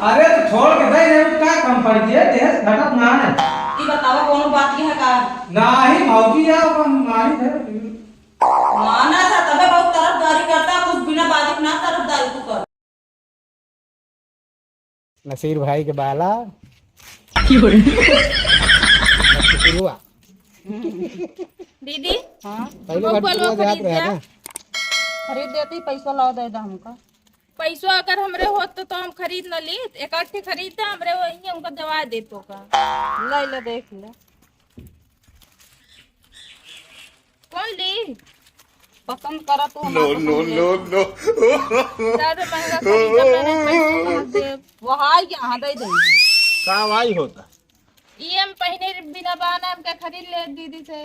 अरे तो छोड़ के दे रे का कम पड़ गया देश घटत ना है। ई बतावा कौन बात की है का नाही मौकी या अपन मारी है। माना था तबे बहुत तरफदारी करता कुछ बिना बात ना तरफदारी तू कर। नसीर भाई के बाला हुआ दीदी हाँ पहले घटपुरवा जात रहे ना। खरीद देती पैसा ला दे हमका। पैसा अगर हमरे होत तो हम खरीद न ली इकट्ठे खरीदते हमरे वही हमका दवा दे तो का ले ले देख ले कौन ली पसंद करा तू नो नो नो नो ज्यादा महंगा खरीदा मैंने पैसा कहाँ दे वहाँ यहाँ दे देंगे का वाई होता। ये हम पहने बिना बहाना हम क्या खरीद ले दीदी से।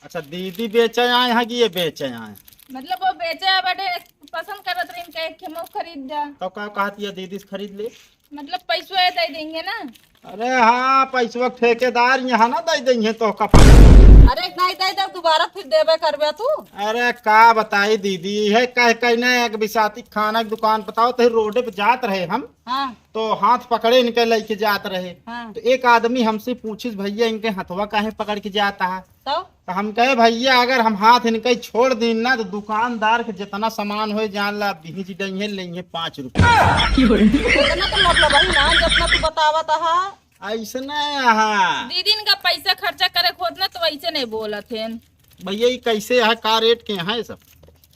अच्छा दीदी बेचे आए हैं कि ये बेचे आए। मतलब वो बेचे बड़े पसंद करत रही इनका एक खेमो खरीद जा तो का कहती है दीदी से खरीद ले। मतलब पैसों दे देंगे ना। अरे हाँ पैसवा ठेकेदार यहाँ ना दे देंगे तो का। अरे नहीं दे दे दोबारा फिर देवे करबे तू। अरे का बताई दीदी है कह ना एक बिसाती खाना की दुकान बताओ तो रोडे पे जात रहे हम। हाँ तो हाथ पकड़े इनके लेके जात रहे। हाँ तो एक आदमी हमसे पूछिस भैया इनके हथवा काहे पकड़ के जाता है। तो हम कहे भैया अगर हम हाथ इनके छोड़ दिन ना तो दुकानदार के जितना सामान हो जान ला दीजी देंगे लेंगे 5 रुपए। इतना तो मतलब वही ना जितना तू बतावत है। ऐसे यहाँ दीदी इनका पैसा खर्चा करे खोद ना तो वैसे नहीं बोला थे। भैया ये कैसे है का रेट के है सब।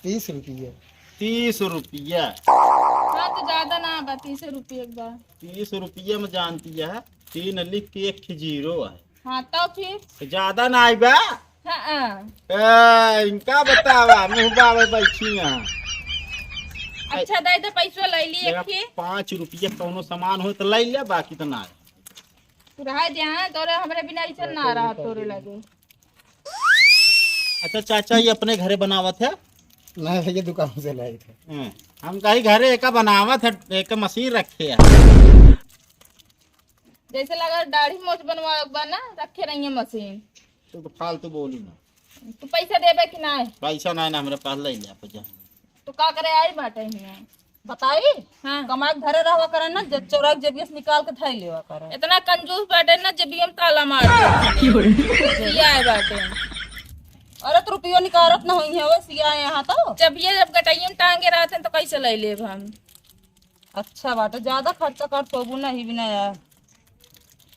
30 रुपये 30 रुपया। हाँ तो ज्यादा ना बा 30 रुपये एक बार 30 रुपये में जानती है 3 लिख के 1 0 है। हाँ तो फिर तो ज्यादा ना आई बा। हाँ इनका बतावा मुहबा में बैठी है। अच्छा दे दे पैसा ले ली एक ही 5 रुपये कोनो सामान हो तो ले लिया बाकी तो ना। तू रह जा तोरे हमरे बिना ऐसा ना रहा तोरे लगे। अच्छा चाचा ये अपने घरे बनावत है। नहीं भैया दुकान से लाए थे। हम कहीं घरे एक बनावत है एक मशीन रखे है। जैसे लगा दाढ़ी मोछ बनवा ना रखे रही है मशीन। तो फालतू बोली ना तू पैसा देबे कि ना पैसा ना हमारे पास ले लिया पैसा। तू का करे आई बाटे हियां बताई हाँ कमाई के घरे रहवा करे ना चौराक जेबियस निकाल के थाई लेवा करे। इतना कंजूस बाटे ना जब हम ताला मार दे ये आए बाटे। अरे तो रुपया निकारत ना हुई है वो सिया यहाँ तो। जब गटाइम टांगे रहते तो कैसे ले लेब हम। अच्छा बाटे ज्यादा खर्चा कर सोबू नहीं भी ना यार।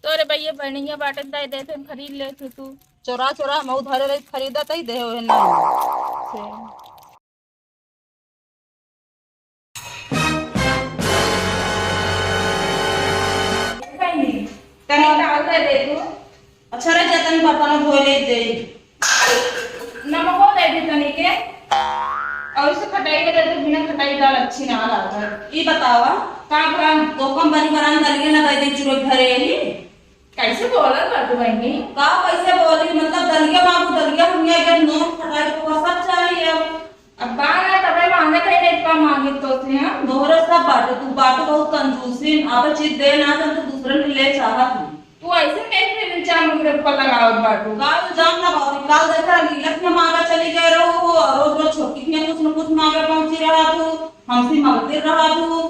तोरे भैया बढ़िया बाटे दे देते हम खरीद लेते तू। चोरा चोरा मऊ धरे रही खरीदा तई दे हो ना। कहीं डाल दे तू। अच्छा रे जतन बर्तन धो ले दे। नमको दे दे तनी के और इसे खटाई के दे दे बिना खटाई दाल अच्छी ना लागत। ई बतावा का बा तो कंपनी बरान दलिए ना दे दे चुरो घरे ही। कैसे बोलत बाटू बहनी। का पैसे बोली मतलब दलिया बाबू दलिया हम ये अगर नोट खटाई को सब चाहिए अब बाना तबे मांगे थे नहीं पा मांगे तो थे हम दोहरा सब बाटे तू बाटे बहुत कंजूसी अब चीज दे ना तो दूसरे ने ले चाहत तू। तू ऐसे कैसे इल्जाम मेरे ऊपर लगावत बाटू। काल जान ना बाबू काल देखा लीलक में मांगा चली गए रहो रोज रोज छोटी ने कुछ न कुछ मांगे पहुंची रहा तू हमसे मांगते रहा तू।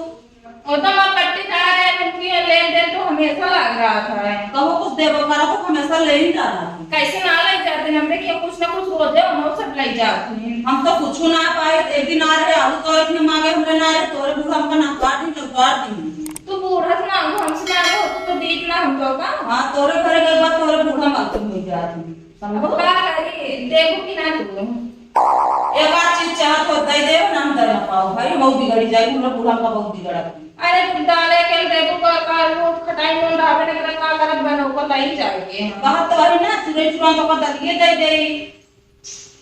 वो तो मैं पट्टीदार है तुमकी लेन देन तो हमेशा लग रहा था। कहो कुछ देवो करा तो हमेशा ले ही जा रहा था। कैसे ना ले जाते हमरे के कुछ ना कुछ हो जाए हम सब ले जाते हैं। हम तो कुछ ना पाए एक दिन आ रहे आलू तो इतने मांगे हमने ना रहे तोरे बुढ़ा हमका ना काट दी काट दी। तू बूढ़ा ना हमसे मांगे हो तो दीद ना हम तो का। हां तोरे घरे गए बात तोरे बुढ़ा मालूम हो जाती समझो। का करी देखो कि ना तू एक आध चीज चाहत हो दे दे ना हम दे ना पाओ भाई बहुत बिगड़ी जाए हमरा बुढ़ा का बहुत बिगड़ा। अरे तू डाले के देखो का रोट खटाई में डाबे ने का करत बनो को लाई जाके कहा तो है ना चुरे चुरा तो दलिए दे दे।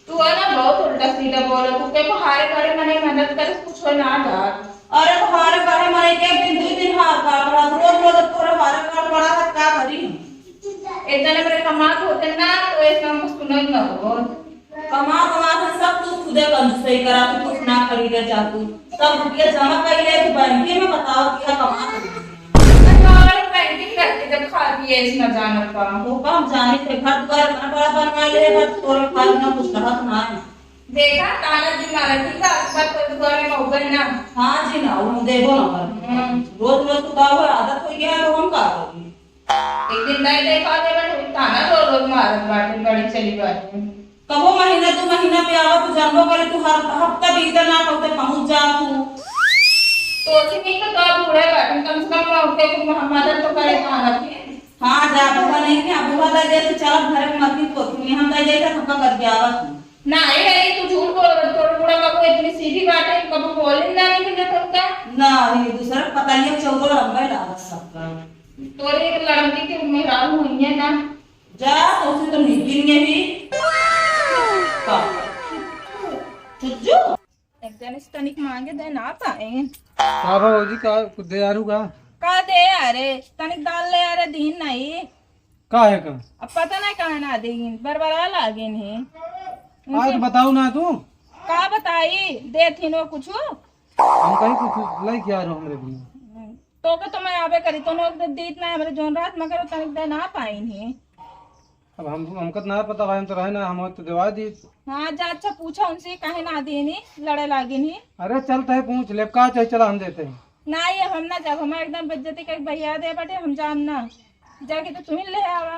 तू है ना बहुत उल्टा सीधा बोले तू के हारे करे मने मदद करे कुछ हो ना जात। अरे हारे करे मरे के दिन दो दिन हार का बड़ा रोज रोज तोरे हारे का बड़ा है का करी। इतने मेरे कमात होते ना तो ऐसा कुछ सुनत ना हो। कमा कमा के सब तू खुदे कंजूसी करा तू कुछ ना खरीदे जा तू सब रुपया जमा कर ले तू बैंक में बताओ क्या कमा और बैंकिंग करके जब खा दिए इसमें जाना पा तो काम जाने थे घर द्वार बड़ा बनवा ले बस तोरे पास ना कुछ रहत ना है। देखा ताना जी मारा ठीक है आसपास तो घर में होगा ना। हाँ जी ना हम देखो ना कर रोज रोज तो दाव आदत हो गया है तो हम का करें। एक दिन नहीं देखा दे बट ताना रोज मारत बाटे बड़ी चली बाटे। कबो महीना 2 महीना पे आवा तो जानबो करे तू हर हफ्ता भी इधर ना होते पहुंच जा तू। तो उसी में तो बूढ़े बाटे कम से कम होते को मदद तो करे ताना की। हाँ जा बुआ नहीं क्या बुआ दे दे तो चल घर में मत को तू हम दे दे तो हम कर दिया आवा ना ये तू झूठ बोल थोड़ा बूढ़ा बाबू इतनी सीधी बात है कब बोले ना नहीं कि तो ना ये दूसरा पता नहीं चौगो लंबा लागत सबका। तोरे एक लड़की की मेहराब हुई है ना जा तो उसे तो निकलेंगे भी का चुज्जू एक दिन इस तनिक मांगे दे ना पाए का बाबूजी का कुछ दे आरू का दे अरे तनिक डाल ले अरे दिन नहीं का है का अब पता नहीं कहाँ ना देगी बरबरा लागे नहीं आज बताऊ ना तू का बताई दे थी नो कुछ हम कहीं कुछ लाई क्या रो हमरे भी तो के तो मैं आवे करी तो नो दीत ना हमरे जोन रात मगर तनिक दे ना पाई नहीं। अब हमको ना पता भाई हम तो रहे ना हम तो दवा दी। हाँ जा अच्छा पूछा उनसे काहे ना देनी लड़े लागे नहीं। अरे चलते है पूछ ले का चाहिए चला हम देते हैं। ना ये हम ना जब हम एकदम बेइज्जती के भैया दे बटे हम जान ना जाके तो तुम्हें ले आवा।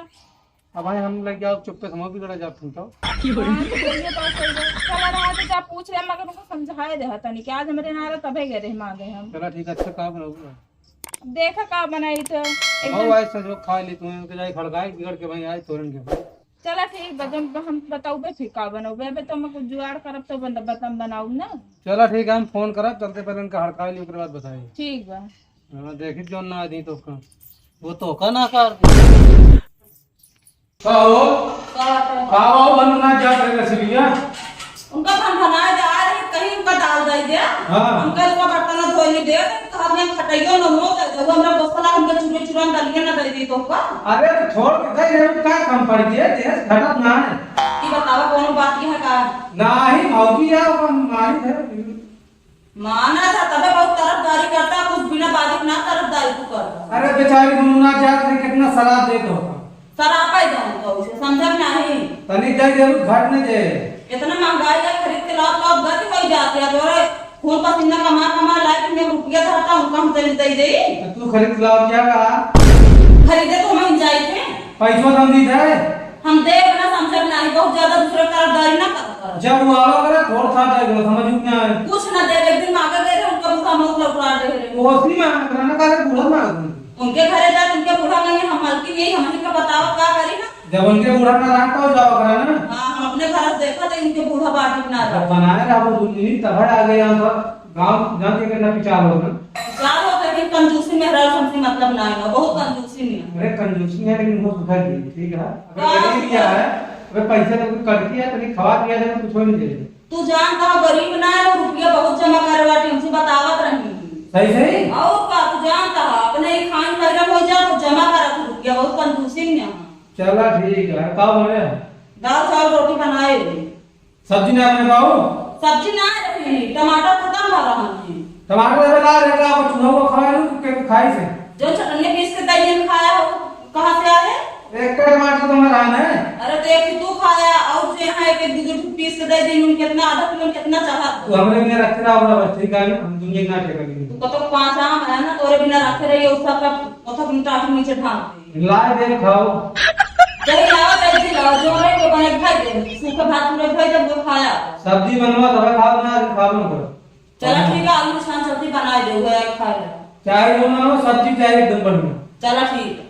अब भाई हम लग गया चुप पे समझ भी लड़ा जाते तो चला रहा तो जा पूछ ले मगर उनको समझाए दे तनी कि आज हमारे ना तबे गए रहे मांगे हम। चला ठीक है अच्छा का बनाऊंगा देखा का बनाई तो वो भाई संजो खा ली तू के जाई खड़काई बिगड़ के भाई आज तोरन के चला ठीक बदम हम बताऊ बे फिर का बनाऊ बे तो मैं कुछ जुगाड़ करब तो बतम बनाऊ ना। चला ठीक है हम फोन करब चलते पहले उनका हड़काई ली उसके बाद बताई। ठीक बा हां देखी जो ना दी तो का वो तो का ना कर काओ काओ बनना जा रहे सिलिया उनका खान बनाया जा रही कहीं उनका दाल दे दे उनका वो बर्तन धोई दे कहा ने खटाइयो न हो तो हमरा बसला उनका चूरे चूरन डालिए ना दे दी तो का। अरे छोड़ के दे हम का काम पड़ गए देश घटत ना है की बतावा कोनो बात की है का नाही मौजी है वो मारी है माना था तबे बहुत तरफदारी करता कुछ बिना बात ना तरफदारी तू करता। अरे बेचारी गुनगुना जात है कितना शराब दे दो सरापा ही दऊं तो उसे समझ नहीं तनी दे जरूर घट न दे इतना महंगाई का खरीद के लात गति हो जाती है तोरे खून पसीना कमा लाइफ में रुपया धरता हूं कम दे दे तू खरीद लाओ क्या का खरीदे तो हम जाए थे पैसा हम दी दे हम दे ना समझ नहीं बहुत ज्यादा दूसरे तरफदारी ना कर जब वो आवा करे थोड़ा सा दे समझ में आए कुछ ना दे एक दिन मांगे गए थे उनका मुंह मुंह लौटा दे रहे वो असली में करना करे बूढ़ा मांग उनके घरे जा उनके बूढ़ा नहीं हम हल्की यही हम का बताओ क्या करी ना जब उनके बूढ़ा का रहता हो जाओ करा ना। हां हम अपने घर से देखा तो इनके बूढ़ा बाटी बना रहा बनाए रहा वो दुनिया तब आ गए यहां पर गांव जान के करना विचार हो ना चार हो लेकिन कंजूसी में रह हमसे मतलब ना है बहुत कंजूसी में अरे कंजूसी है लेकिन वो सुधर गई ठीक है अगर गरीब किया है अगर पैसे तो कुछ कर दिया तो खवा दिया तो कुछ हो नहीं दे तू जान कहा गरीब ना है रुपया बहुत जमा करे बाटी हमसे बतावत रही सही सही और का तू जानता है अपने ही खान वगैरह हो जा तो जमा करा तू रुपया बहुत कंजूसी में है। चला ठीक है का बने दाल चावल रोटी बनाए सब्जी ना बने पाओ सब्जी ना रखी टमाटर खत्म हो रहा है टमाटर लगा रहेगा आप चूहा को खाए के खाई से जो चटनी पीस के दही में खाया हो कहां से आए एक टमाटर तो हमारा है अरे देख तू खाया और जो यहाँ एक दो पीस के दे दी उन कितना आधा किलो कितना चाहा तो हमरे में रख रहा होगा बस ठीक है हम दुनिया ना टेकेंगे तू तो 5 आम है ना तोरे बिना रखे रही उसका का ओथा तुम टाट नीचे ढाल लाए दे खाओ चल लाओ पैसे लाओ जो रे वो बने खाई दे सूखा भात पूरे खाई दे वो खाया सब्जी बनवा तब खाओ ना खाओ ना करो चला ठीक है आलू शान सब्जी बना दे वो खाए चाय जो ना हो सब्जी चाय एकदम बढ़िया चला ठीक